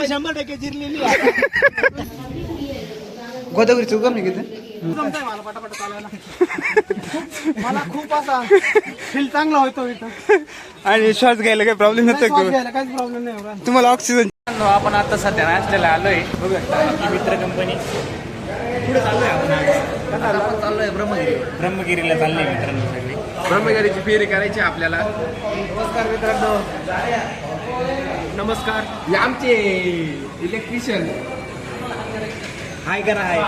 100% जिरलेली गोदावरी चौकम नाही घेते जमतंय मला पटापट चालायला. मला खूप असा फील चांगला होतो इथं. आणि श्वास घ्यायला काही प्रॉब्लेम श्वास नसतो घ्यायला काहीच प्रॉब्लेम नाही एवढा. तुम्हाला ऑक्सिजन. आपण आता सध्या नाश्त्याला आलोय बघूया मित्र कंपनी पुढे चाललोय आपण चाललोय ब्रह्मगिरीला चाललोय मित्रांनो. सगळे ब्रह्मगिरीची फेरी करायची आपल्याला. नमस्कार मित्रांनो. नमस्कार. हे आमचे इलेक्ट्रिशियन हाय करा हाय.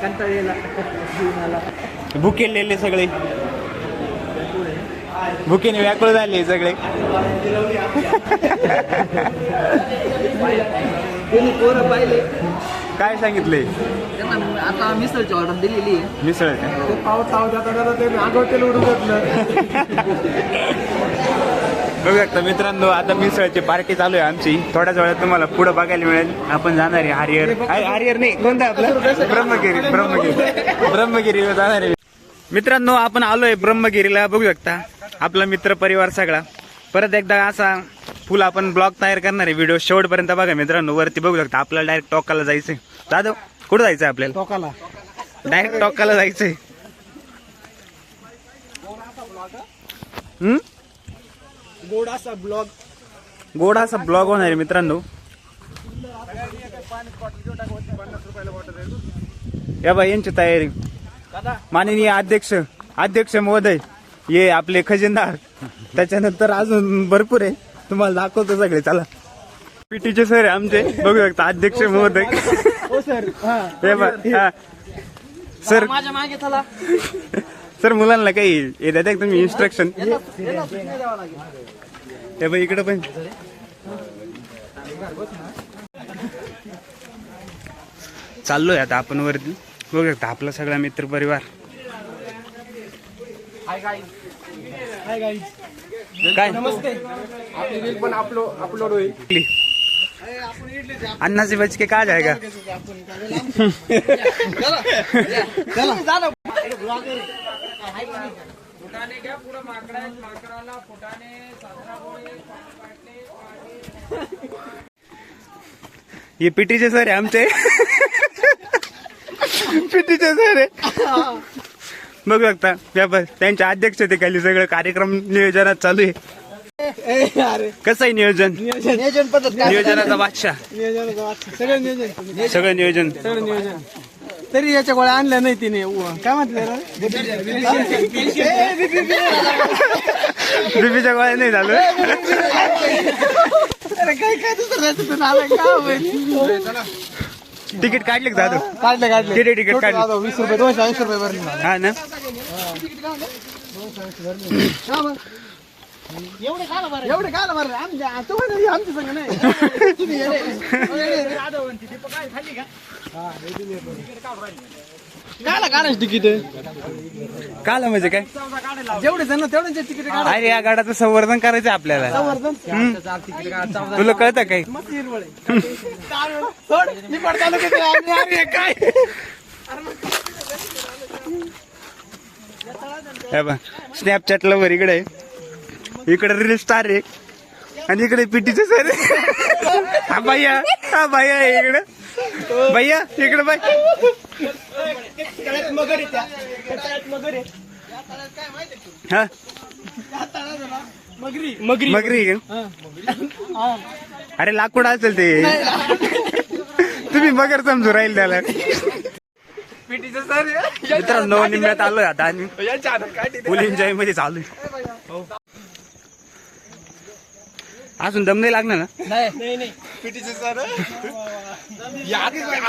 कंटाळलेला बुक केलेले सगळे भुकेने व्याकुळ झाले सगळे. पोरं पाहिले काय सांगितले आता मिसळची ऑर्डर दिलेली आहे. मिसळ पाऊस ते आगवतेल उडून घेतलं. बघू शकता मित्रांनो आता मिसळची पार्टी चालू आहे आमची. थोड्याच वेळात तुम्हाला पुढं बघायला मिळेल. आपण जाणार आहे हरिहर. हरिहर नाही कोणता आपलं ब्रह्मगिरीला जाणार आहे मित्रांनो. आपण आलोय ब्रह्मगिरीला. बघू शकता आपला मित्र परिवार सगळा. परत एकदा असा फुल आपण ब्लॉग तयार करणार आहे. व्हिडिओ शेवटपर्यंत बघा मित्रांनो. वरती बघू शकता आपल्याला डायरेक्ट टोकाला जायचंय. दादा कुठं जायचंय आपल्याला? टोकाला डायरेक्ट टोकाला जायचंय. गोडासा ब्लॉग होणार आहे मित्रांनो. या बाई यांची तयारी. माननीय अध्यक्ष महोदय ये आपले खजिनदार. त्याच्यानंतर अजून भरपूर आहे तुम्हाला दाखवतो सगळे. चला पीटीचे सर आमचे बघू शकता अध्यक्ष महोदय. सर माझ्या मागे चला. सर मुलांना काही येतात एक तुम्ही इन्स्ट्रक्शन. हे बाई इकडे पण चाललोय आता आपण वरती. बघू शकता आपला सगळा मित्र परिवार. काय नमस्ते. आपली रील पण अपलोड होईल. अन्ना से बच के कहा जाएगा. ये पीटीचे सर आहे आमचे. पीटीचे सर आहे बघू शकता. त्यांच्या अध्यक्षतेखाली सगळं कार्यक्रम नियोजनात चालू आहे. कसं आहे नियोजन? नियोजनाचा बादशाह. सगळं नियोजन. तरी याच्या गोळ्या आणल्या नाही तिने. काय म्हटलं बीबीच्या गोळ्या नाही झालं. अरे काय काय दुसरं आलं काय. तिकीट काढले का दादा? काढले तिकीट काढले. 20 रुपये 280 रुपये भरले. हा ना. एवढे काय बरं आमच्या संग नाही. कायला काढायचं तिकीट? काला म्हणजे काय? जेवढे जण तेवढ्यांचे तिकीट काढा. अरे या गाडाचं संवर्धन करायचं आपल्याला. तुला कळतं काय? स्नॅपचॅटला वर इकडे रील स्टार आहे आणि इकडे पीटीचे सर. हा भैया इकडे भैया इकडे बाय. हा मगरी. अरे लाकूड असेल ते. तुम्ही मगर समजू राहील त्याला. मित्रांनो निम्म्यात आलोय आता आणि फुल एन्जॉय मध्ये चालू आहे. अजून दम नाही लागणार ना? नाही पीटीचे सर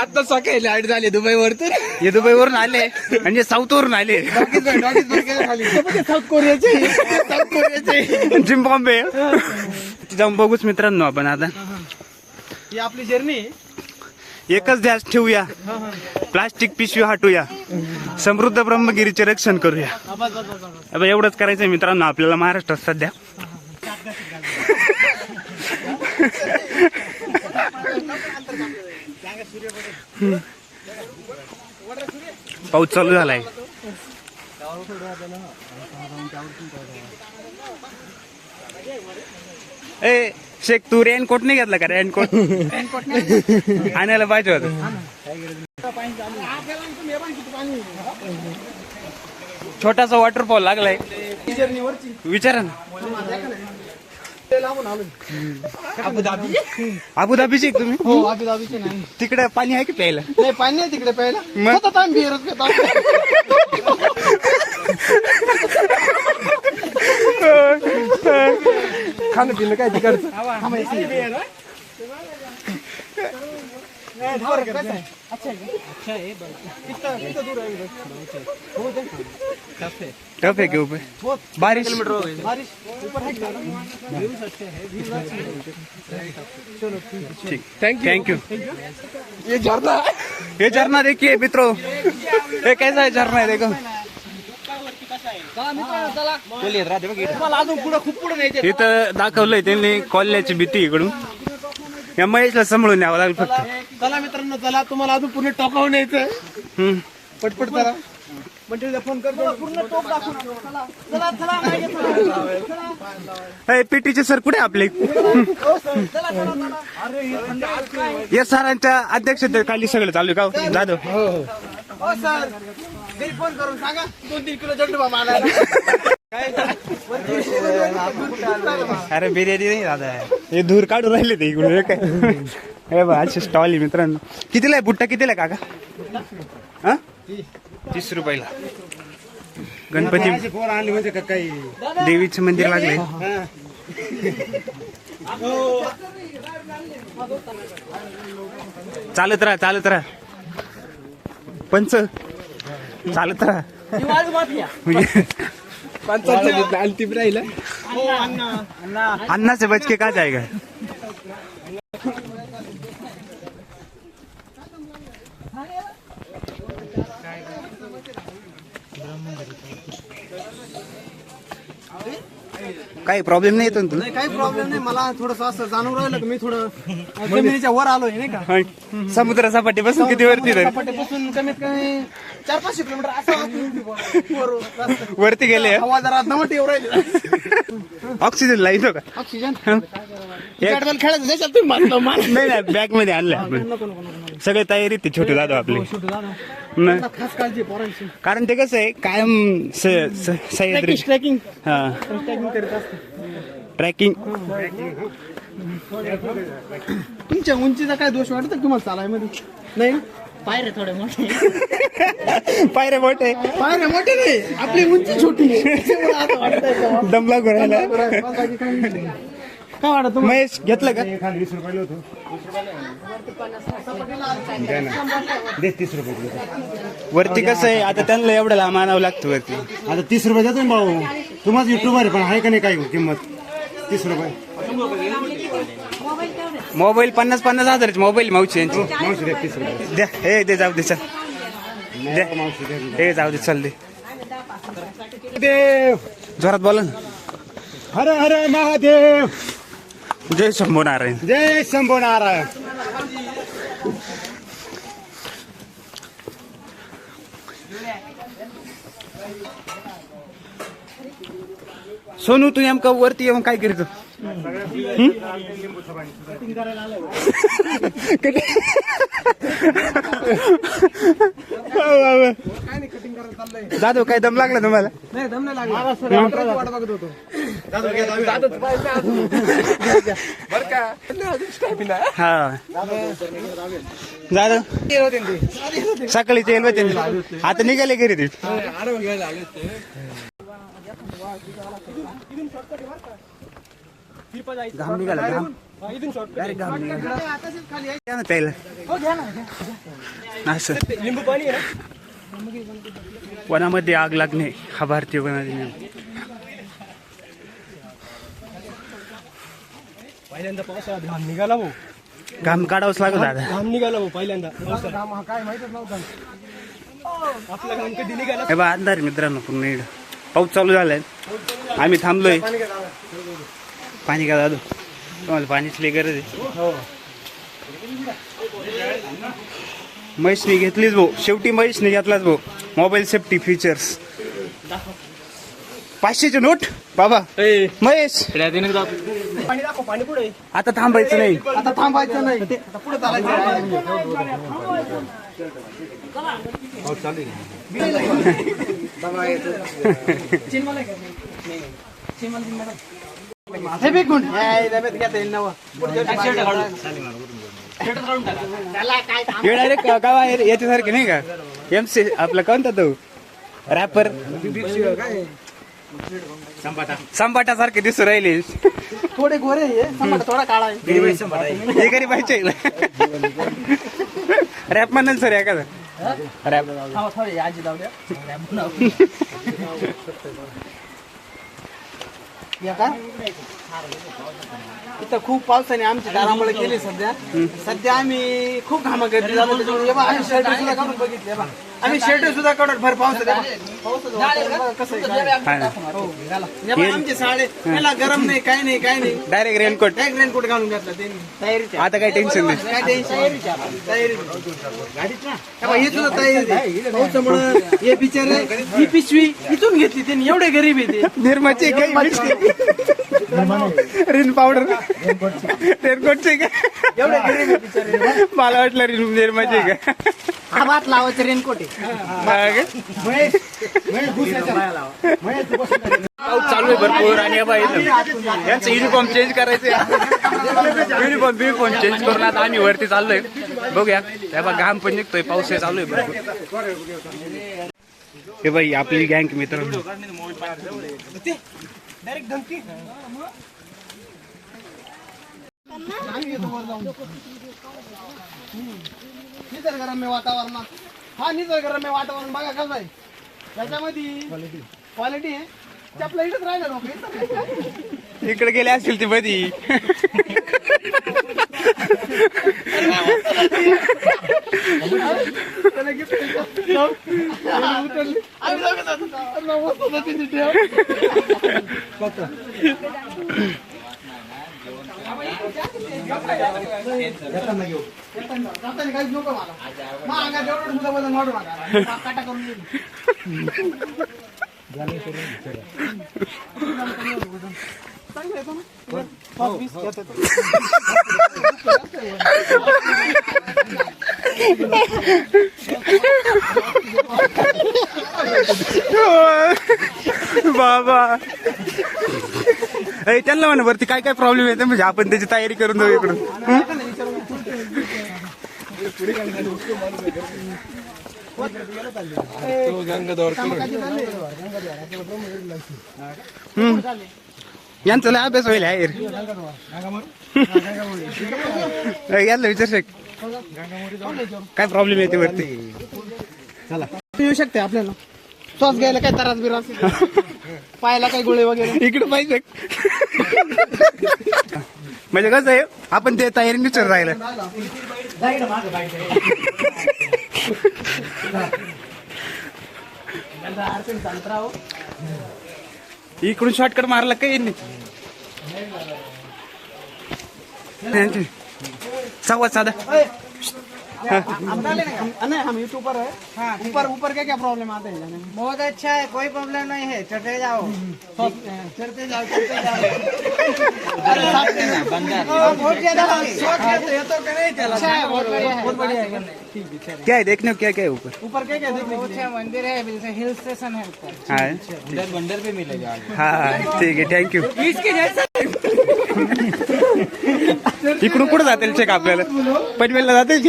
आता सकाळी लाईट झाली दुबईवर. तर हे दुबईवरून आले आणि साऊथ वरून आले. साऊथ कोरियाचे झिम्बाब्वे जाऊन बघूच मित्रांनो आपण आता. ही आपली जर्नी. एकच ध्यास ठेवूया, प्लास्टिक पिशवी हटूया, समृद्ध ब्रह्मगिरीचे रक्षण करूया. अब एवढंच करायचंय मित्रांनो आपल्याला महाराष्ट्रात सध्या. पाऊस चालू झालाय. ए शेख तू रेनकोट नाही घेतला का रेनकोट आणायला पाहिजे होतं. छोटासा वॉटरफॉल लागलाय विचारा ना. अबुधाबीचे तुम्ही हो अबुधाबीचे नाही. तिकडे पाणी आहे की प्यायला? नाही पाणी नाही तिकडे प्यायला. मग? सतत आम्ही बिअरच घेतो. खाणं पिणं काय तिकडचं. टफ है के ऊपर बारिश. बारिश ऊपर है क्या? ठीक थैंक यू. ये झरना है. ये झरना देखिए मित्रों, ये कैसा है झरना है देखो. तुम्हाला अजून पुढे खूप पुढे न्यायचे. इथं दाखवलंय त्यांनी कॉलण्याची भीती इकडून. या महेशला सांभाळून न्यावं लागेल फक्त. चला मित्रांनो चला, तुम्हाला अजून पूर्ण टोकावर न्यायचंय. हम्म. पटपट करा. म्हणजे फोन कर पूर्ण टोक दाखवून. चला चला मागे चला. हे पीटीचे सर कुठे आपले? या सरांच्या अध्यक्षतेखाली सगळं चालू आहे का हो? जाधव हो सर, घरी फोन करून सांगा 2-3 किलो झंडू बाबा आणायला. अरे बिर्याणी नाही दादा, हे धूर काढून राहिले ते इकडून. हे काय हे बा असे स्टॉल आहे मित्रांनो. कितीला आहे बुट्टा? कितीला आहे काका? हा 30 रुपयाला. गणपती देवीचे मंदिर लागले. चालत राहा चालत राहा पंच, चालत राहा. अन्ना से बच के कहा जाएगा? काही प्रॉब्लेम नाही येतो ना तुला? नाही काही प्रॉब्लेम नाही. मला थोडस असं जाणून राहिलं की मी थोडं जमिनीच्या वर आलोय नाही का. समुद्र सपाटीपासून किती वरती जाईल? सपाटीपासून कमीत कमी 400-500 किलोमीटर असं वरती गेले. हवा जरा दमट येऊ राहिली. ऑक्सिजन लाईन का? ऑक्सिजन बॅटबॉल खेळायचं जायचं तुम्ही मारतो मार. नाही नाही बॅग मध्ये आणलं आपण. सगळे तयारी ते छोटे दादा आपले. मग खास काळजी पोरांची. कारण ते कसं आहे कायम सह्याद्री ट्रॅकिंग हा ट्रॅकिंग करत असते. ट्रॅकिंग. तुमच्या उंचीचा काय दोष वाटत तुम्हाला चालाय मध्ये? नाही पायरे थोडे मोठे. पायरे मोठे पायरे मोठे नाही, आपली उंची छोटी आहे. दम लागू राहिला. काय वाटत तुम्हाला? महेश घेतलं का? 20 रुपयाला होतो. 30 रुपये. वरती कसं आहे आता त्यांना एवढं मानावं लागतं वरती. आता 30 रुपये जातो ना भाऊ. तुम्हाला युट्यूबर आहे पण आहे का नाही काही किंमत? 30 रुपये. मोबाईल 50-50 हजाराचे मोबाईल मावशी यांची. मावशी द्या 30 रुपये. द्या हे दे जाऊ दे चल. द्या मावशी द्या. हे जाऊ दे चल दे. देव जोरात बोला ना. हर हर महादेव. जय शंभो नारायण. जय शंभो नारायण. सोनू तू नेमकं वरती येऊन काय करतो? जाधव काय दम लागला तुम्हाला? नाही दम नाही लागला. वाट बघत होतो. हा जाधव सकाळी तेल होते आता निघाले घरी ते. घाम निघाला घाम. डायरेक्ट घाम निघाला. द्या ना प्यायला. असं लिंबू पाणी आहे. वनामध्ये आग लागणे हा भारतीय वनाधिनियम. पहिल्यांदा पावसाळ्यात घाम निघाला भाऊ. घाम काढावंच लागत दादा. घाम निघाला भाऊ पहिल्यांदा. घाम हा काय माहितच नव्हता. आपला घाम कधी निघाला. हे बा अंधार मित्रांनो पूर्ण इकडं. पाऊस चालू झालाय. आम्ही थांबलोय. पाणी का दादू? तुम्हाला पाणीच लई गरज आहे. महेशने घेतलीच भाऊ. शेवटी महेशने घेतलाच भाऊ. मोबाईल सेफ्टी फीचर्स 500ची नोट बाबा महेश पाणी दाखव, पाणी पुढे. आता थांबायचं नाही. आता थांबायचं नाही, आता पुढे हे बी गुण डब्यात घेता येईल नवं. हे डायरेक्ट काय याच्यासारखे नाही का MC आपला कोणता तो रॅपर संपाटा सारखे दिसू राहिले. थोडे गोरे आहे, संबाट थोडा काळा आहे. हे करी पाहिजे रॅप म्हणाल सर एखादा रॅप. थोडे आजी जाऊ द्या. या का इथं खूप पावसाने आमची दारामुळे केली सध्या आम्ही खूप घामा गर्दी जातो त्याच्यामुळे आम्ही शर्ट सुद्धा काढून बघितले आम्ही शर्ट सुद्धा काढत भर पाऊस कसं आमचे साडे त्याला गरम नाही काय नाही डायरेक्ट रेनकोट रेनकोट घालून घातला त्यांनी तयारीच्या. आता काही टेन्शन नाही. काय टेन्शन तयारी हे सुद्धा तयारी पावसामुळे हे बिचारे ही पिशवी इथून घेतली त्यांनी एवढे गरीब आहे ते. निर्माची काही रिन पावडर रेनकोटचे का एवढे गरीब आहे बिचारे. मला वाटलं रिन निर्माचे का हा भात लावायचं रेनकोट आहे. पाऊस चालू आहे भरपूर आणि यांचं युनिफॉर्म चेंज करायचं युनिफॉर्म चेंज करून आता आम्ही वरती चाललोय बघूया. तेव्हा घाम पण निघतोय पाऊस चालू आहे भरपूर. हे बाई आपली गँग मित्रांनो डायरेक्ट धमकी निसर्गरम्य वातावरण. हा निसर्गरम्य वातावरण बघा कसं आहे त्याच्यामध्ये क्वालिटी आहे. आपल्या इथेच राहिलं लोक इकडे गेले असतील ती मधी काहीच नको मला अंगात एवढं सुद्धा वजन वाढू नका काटा करून येईल. बाबा त्यांना म्हणा वरती काय काय प्रॉब्लेम येते म्हणजे आपण त्याची तयारी करून देऊ इकडून. यांचा लय अभ्यास होईल आहे याला विचार शक काय प्रॉब्लेम येते वरती. येऊ शकते आपल्याला श्वास घ्यायला काय त्रास बिरास पायाला काही गोळे वगैरे इकडे पाहिजे म्हणजे कसं आहे आपण ते तयारी विचार राहिलं. इकडून शॉर्टकट मारला काही नाही. संवाद साधा नहीं हम यूट्यूबर है. हाँ, ऊपर क्या प्रॉब्लम आता है जाने में? बहुत अच्छा है, कोई प्रॉब्लम नहीं है. चढ़ते जाओ चढ़ते जाओ. बहुत ज्यादा अच्छा है, बहुत बढ़िया है. क्या है देखने को क्या क्या है ऊपर क्या क्या देखने को? मंदिर है, हिल स्टेशन है ऊपर. हाँ बंदर पे मिलेगा. हाँ ठीक है थँक्यू. इसके जैसा इकडून कुठं जातील चेक आपल्याला पनवेलला जातील की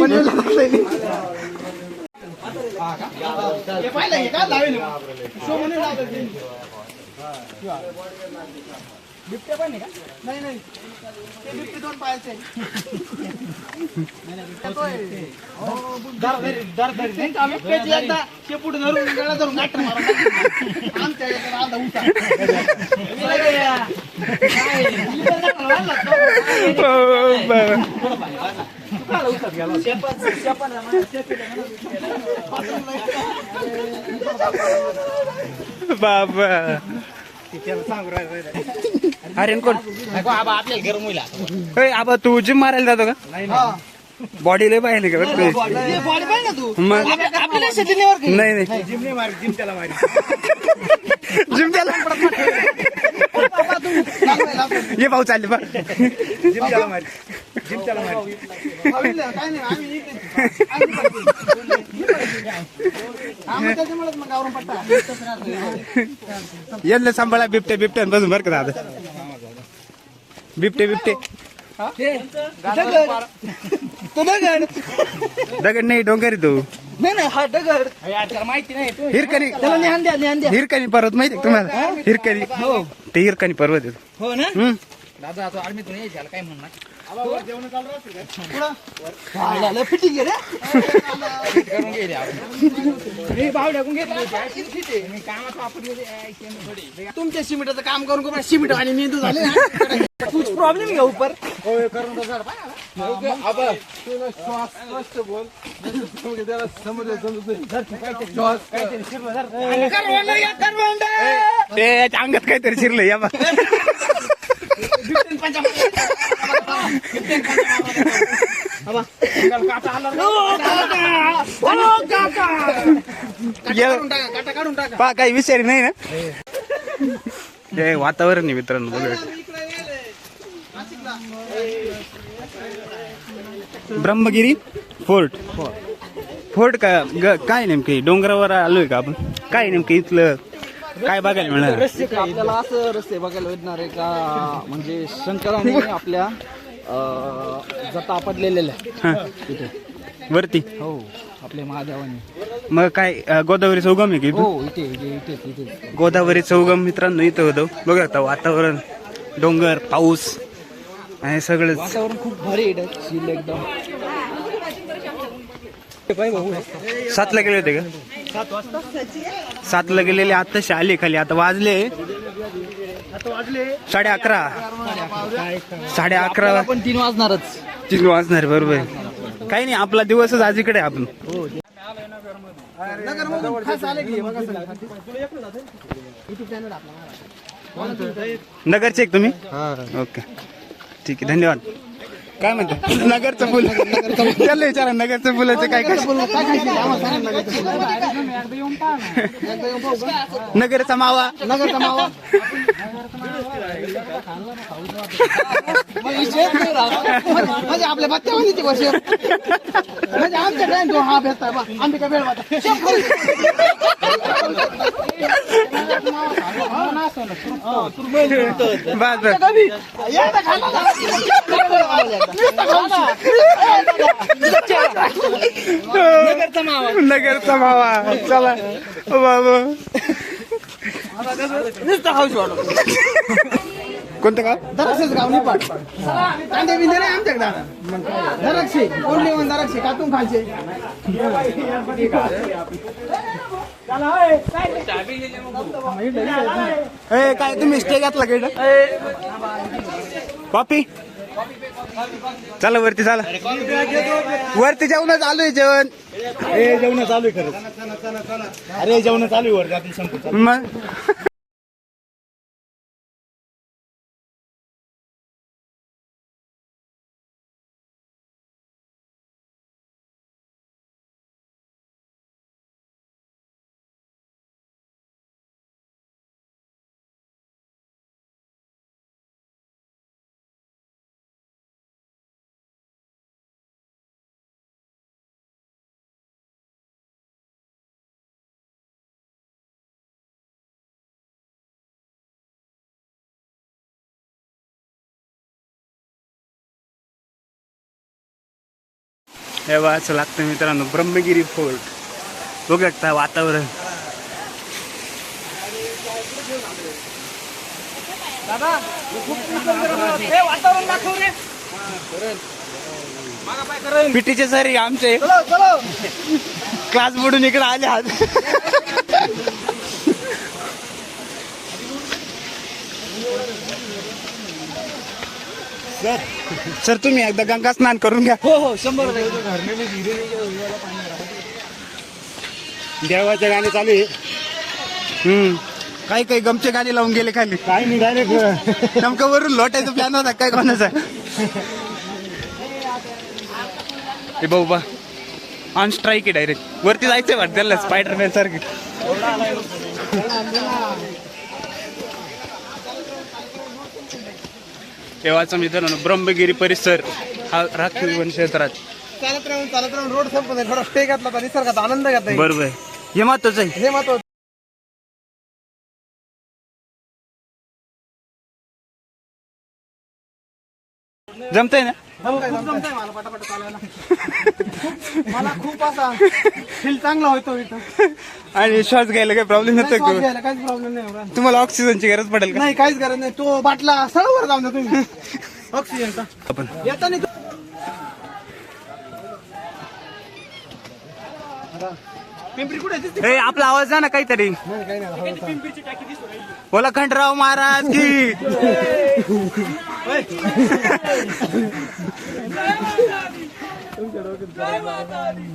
बिबटे पण आहे का? नाही नाही ते बिबटे दोन पायाचे एकदा शेपूट धरून गळा धरून गाठ मारा आमच्या अर्धा उठा बाबा अरे कोण आपल्याला गरम होईल. आबा तू जिम मारायला जातो का बॉडी लय पाहिजे का बॉडी पाहिजे ना तू मग आपल्याला शेती नाही नाही जिम त्याला मारी जिमच्याला ये भाऊ चालले बा जिमच्याला मार काय नाही आम्ही इकडे. आम्ही त्याच्यामुळेच मग गावरून पट्टा. यांना सांभाळा बिबटे बिबटे बसून बरं का दादा बिबटे बिबटे तो दगड दगड नाही डोंगर आहे तो नाही हा दगड माहिती नाही हिरकणी त्याला न्यान द्या हिरकणी पर्वत माहिती आहे का तुम्हाला हिरकणी ते हिरकणी पर्वत आहे तो. हो ना हम्म. दादा आता आर्मीतून यायचं काय म्हणणार फिटिंग घे तुमच्या सिमेंटचं काम करून का सिमेंट आणि मेंदू झाले कुछ प्रॉब्लेम घ्या ऊपर ते अंगात काहीतरी शिरलं या बा पा काही विषय नाही ना हे वातावरण आहे मित्रांनो बघा ब्रह्मगिरी फोर्ट फोर्ट काय नेमके डोंगरावर आलोय का आपण काय नेमके इथलं काय बघायला मिळणार आपल्याला असं रस्ते बघायला भेटणार आहे का म्हणजे शंकराने आपल्या जटा पडलेल्या हा. वरती हो आपल्या महादेवाने मग काय गोदावरीचा उगम आहे की इथून? हो इथे गोदावरीचा उगम मित्रांनो इथं होतं बघा आता वातावरण डोंगर पाऊस आणि सगळं वातावरण खूप भारी आहे एकदम 7ला गेले होते का 7ला गेलेले आताशी आले खाली आता वाजले 11:30 11:30 पण 3 वाजणारच 3 वाजणार बरोबर काही नाही आपला दिवसच आज इकडे आपण नगरचे एक तुम्ही ओके ठीक आहे धन्यवाद काय म्हणता नगरचं फुल त्याला विचारा नगरचं फुलाचं काय काय नगरचा मावा म्हणजे आपल्या बत्त्यामध्ये ती वर्ष म्हणजे आमच्या काय तो हा भेटताय बा आम्ही काय वेळ बस नगरचा मावा चला बाबा नुसतं खाऊच वाटत कोणतं गाव दराक्षेच गाव नाही पाठ कांदे बिंदे नाही आमच्याकडे दराक्षे कोणले म्हणून दराक्षे कातून खायचे काय तुम्ही स्टे घातला गेलं कॉपी चला वरती चला वरती जेवणच आलोय जेवण जेवण चालू आहे खरंच अरे जेवण चालू आहे वर आपण संपू मग हे बा असं लागतं मित्रांनो ब्रह्मगिरी फोर्ट बघू शकता वातावरण पिटीचे सर आमचे क्लास बुडून इकडे आले आहात सर तुम्ही एकदा गंगा स्नान करून घ्या हो हो 100 देवाचे गाणे चालू आहे काही काही गमचे गाणी लावून गेले खाली काय निघाले नेमकं वरून लोटायचं प्लॅन होता काय कोणाचा हे भाऊ बा ऑन स्ट्राईक आहे डायरेक्ट वरती जायचंय वाटत त्याला स्पायडरमॅन सारखी तेव्हाचा मित्रांनो ब्रह्मगिरी परिसर हा राखीव वन क्षेत्रात. चालत राहून रोड संपत नाही. थोडा स्टे घातला तर निसर्गाचा आनंद घेता येईल. बरोबर हे महत्वाचं आहे. हे महत्वाचं. जमतंय ना. खूप जमतंय मला पटापट चालायला. मला खूप असा फील चांगला होतो इथं. आणि श्वास घ्यायला काही प्रॉब्लेम नाही, नसतो श्वास का? घ्यायला काहीच प्रॉब्लेम नाही एवढा. तुम्हाला ऑक्सिजनची गरज पडेल का? नाही काहीच गरज नाही. तो बाटला सळवर जाऊन द्या तुम्ही ऑक्सिजनचा. आपण येता नाही पिंपरी कुठे दिसते? ए, आपला आवाज जा ना काहीतरी. नाही काही नाही. बोला खंडराव महाराज की.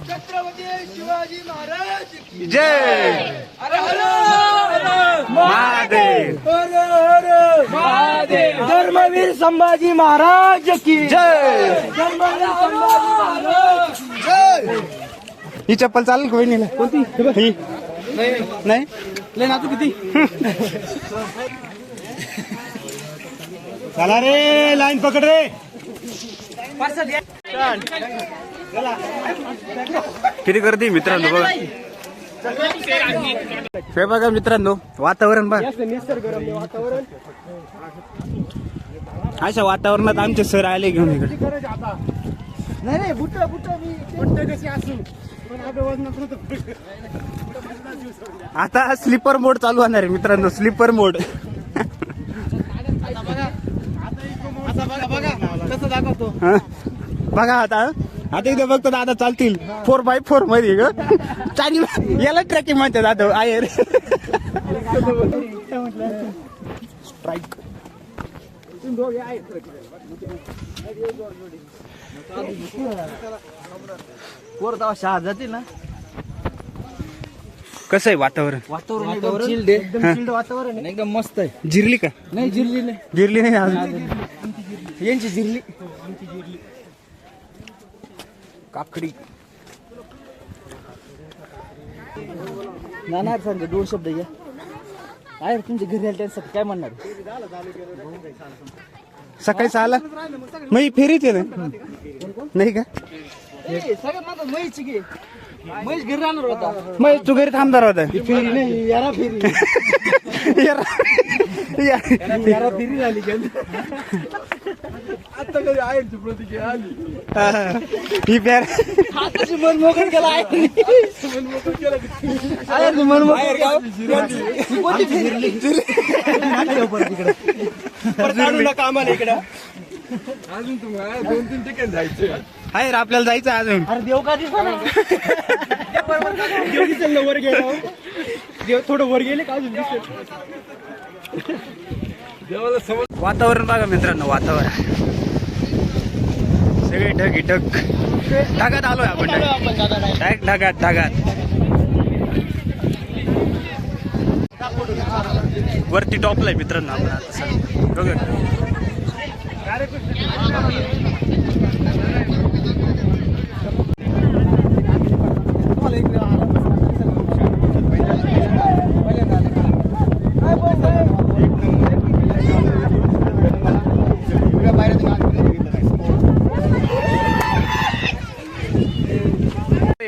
छत्रपती शिवाजी महाराज जय महादेव. धर्मवीर संभाजी महाराज की जय. धर्मवीर संभाजी महाराज जय. ही चप्पल चालेल का वहिनीला? कोणती? ही नाही. लय नातू किती? चला रे लाईन पकड रे. किती गर्दी मित्रांनो बघा. हे बघा मित्रांनो वातावरण बघा. निसर्गरम्य वातावरण. अशा वातावरणात आमचे सर आले घेऊन इकडे. गरज आता नाही बुट मी कशी असू पण आपल्या वजनात आता स्लीपर मोड चालू होणार आहे मित्रांनो. स्लीपर मोड. आता बघा कसं दाखवतो. बघा आता इथे बघतो दादा चालतील 4x4 मध्ये ग. याला ट्रॅकिंग म्हणतात दादा आयर. स्ट्राईक. शहा जातील ना. कसं आहे वातावरण? वातावरण चिल्ड आहे. एकदम चिल्ड वातावरण आहे. एकदम मस्त आहे. जिरली का? नाही जिरली नाही. जिरली नाही अजून. यांची जिरली. काकडी. नाना सांग 2 शब्द या. काय तुमच्या घरी आले त्यासाठी काय म्हणणार? सकाळी 6ला मग फेरीच आहे ना. नाही का? सगळ्यात माझा महेश की महेश घरी राहणार होता. मग तू घरी थांबणार होता. फेरी नाही यारा फेरी. यारा फेरी झाली आता कधी आहे प्रतिक्रिया आली. ही प्यार आताची मन मोकळं केलं आहे. मन कामाला इकडं. अजून तुम्हाला 2-3 ठिकाण जायचं आहे रे, आपल्याला जायचं अजून. अरे देव का दिसला देव दिसेल ना वर गेला. देव थोडं वर गेले का अजून दिसेल. वातावरण बघा मित्रांनो. वातावरण सगळे ढग ढग. ढगात आलोय आपण. डायरेक्ट ढगात. वरती टॉपला आहे मित्रांनो आपण आता बघा.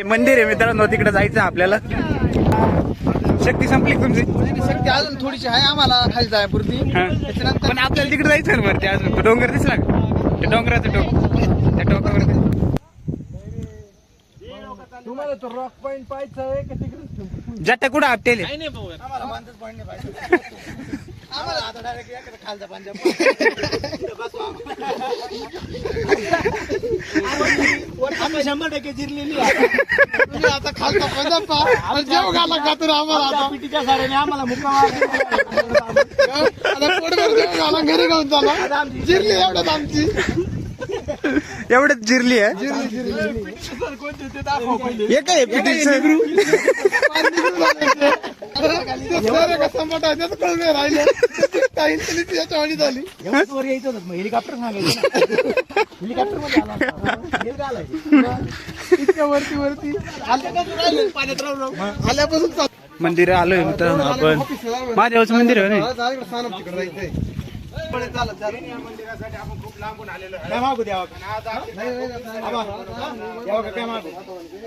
मंदिर आहे मित्रांनो. तिकडे जायचं आपल्याला. शक्ती संपली तुमची? शक्ती अजून थोडीशी आहे आम्हाला खाली जायपुरती. हा. पण आपल्याला तिकडे जायचं ना वरती अजून. डोंगर दिसला का? ते डोंगराचं टोक. त्या टोकावर तुम्हाला तो रॉक पॉइंट पाहायचा आहे का तिकडे? जात्या कुठं आपटेल? आम्हाला बांधच पॉइंट नाही पाहिजे. आम्हाला आता डायरेक्ट एखादा खालचा पंजाब. आम्ही 100% जिरलेली आहे. तुम्ही आता खालचा पंजाब पहा. जेव घाला खातर आम्हाला आता पिटीच्या साऱ्याने आम्हाला मुक्काम आता पोटभर जेव घाला घरी घेऊन चाला. जिरली एवढ्यात आमची. एवढंच जिरली आहे. कोणते ते दाखव पहिले. हे काय वर यायचं होतं हेलिकॉप्टर सांगायचं. हेलिकॉप्टर मध्ये इतक्या वरती पाण्यात राहून आल्यापासून मंदिर आलोय मित्रांनो आपण. महादेवाचं मंदिर आहे ना. तिकडे जायचंय. चालत चालत या मंदिरासाठी आपण खूप लांबून आलेलो आहे. काय मागू द्यावा का? आज आपली आबा, द्यावा का काय मागू?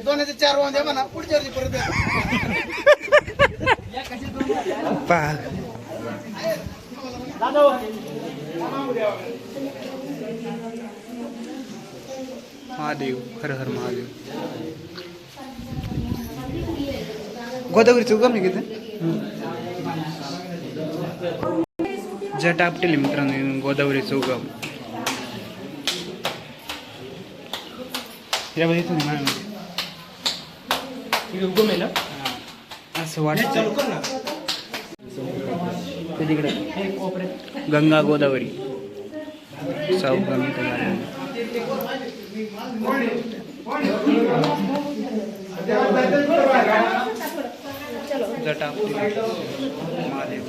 2,400 वाहून द्या म्हणा पुढच्या वर्षी परत द्या. पहा महादेव, हर हर महादेव. गोदावरीचं उगम आहे किती जट आपटेल मित्रांनो, गोदावरीचं उगम या बघितलं उगम आहे ना असं वाटतं. तिकडे गंगा गोदावरी सौगम इथं झालं. जटा महादेव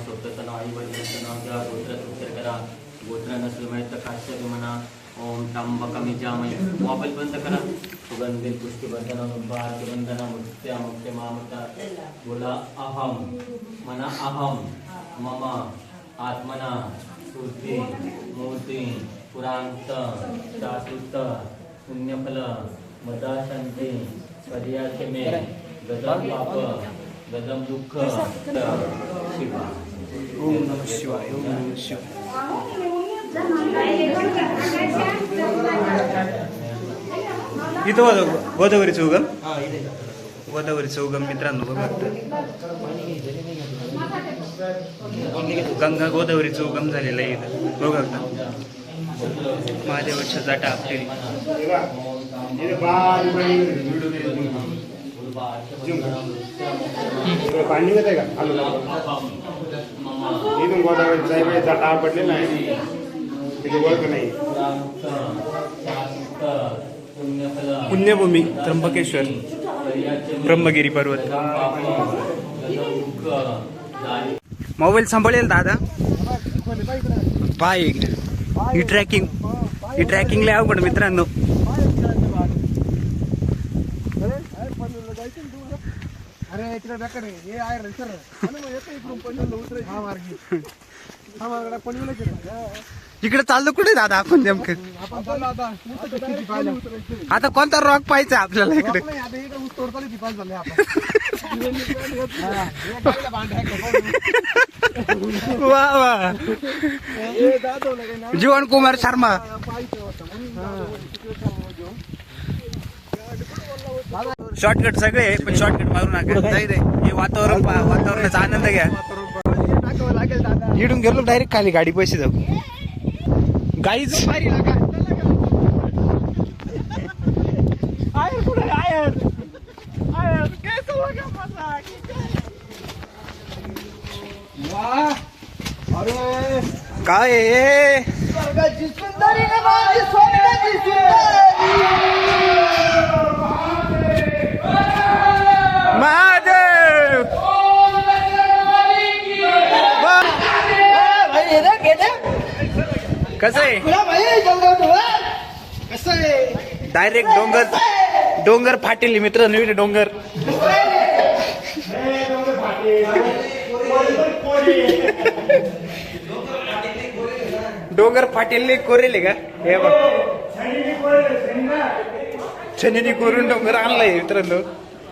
स्वतःचं नाव आई वडिलांचं नाव घ्या, गोत्रात उच्चार करा. गोत्र नसेल माहीत तर काश्य म्हणा. ओम त्र्यंबकम जामहे. मोबाईल बंद करा. सुगंधित पुष्टिवर्धना भाग्यवंदना मुक्त्या मुक्ते मामता. बोला अहम म्हणा. अहम मम आत्मना स्फूर्ती मूर्ती पुरांत शाश्वत पुण्यफल मदा शांती पर्याय मे गदम पाप गदम दुःख शिवा. ओम नमः शिवाय. ओम नमः शिवाय. इथं होतं गोदावरीचं उगम. गोदावरीचं उगम मित्रांनो बघा. गंगा गोदावरीचं उगम झालेलं आहे इथं बघा. महादेवाच्या जाटा आपली पाणी येते का? इथून गोदावरी जाटा पडलेला आहे. तिथे ओळख नाही. पुण्यभूमी त्र्यंबकेश्वर ब्रह्मगिरी पर्वत. मोबाईल सांभाळेल दादा. बाय ही ट्रॅकिंग लय अवघड मित्रांनो. अरे तिकडे बेकार आहे हे आहे सर इकडून पनवेलला उतरायचं हा मार्गी हा मार्ग पनवेलला. इकडे चाललो कुठे दादा आपण नेमकं? आपण चाललो आता किती पाहिलं आता कोणता रॉक पाहिजे आपल्याला इकडे? नाही आता इकडे ऊस तोडताना ती पास झाले आपण. वा वा. जीवन कुमार शर्मा. शॉर्टकट सगळे आहे, पण शॉर्टकट मारू नका. जाऊ दे. हे वातावरणाचा आनंद घ्या. इकडून गेलो डायरेक्ट खाली गाडी पैसे जाऊ. गाईज काय आहे? महादेव कसं आहे? डायरेक्ट डोंगर फाटेल मित्रांनो. इकडे डोंगर फाटेल कोरेले का हे बघ. छनीने कोरून डोंगर आणलाय मित्रांनो.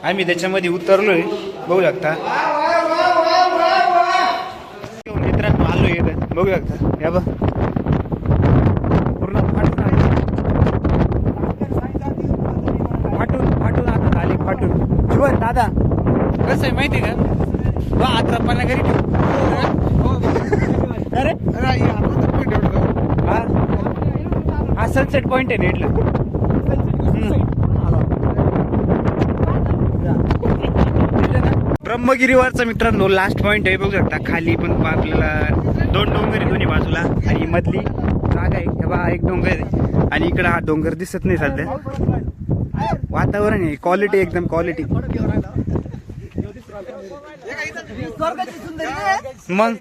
आम्ही त्याच्यामध्ये उतरलोय बघू शकता. मित्रांनो आलोय इथं बघू शकता. हे बघ पूर्ण फाटून आता खाली फाटून. जीवन दादा कसं आहे माहिती आहे का? 11 घरी अरे हा सनसेट पॉइंट आहे नेटला. ब्रह्मगिरीवरचा मित्रांनो लास्ट पॉइंट आहे बघू शकता. खाली पण आपल्याला 2 डोंगर आहे दोन्ही बाजूला आणि मधली जागा आहे. तेव्हा एक डोंगर आहे आणि इकडे हा डोंगर दिसत नाही सध्या. वातावरण आहे क्वालिटी एकदम क्वालिटी. मग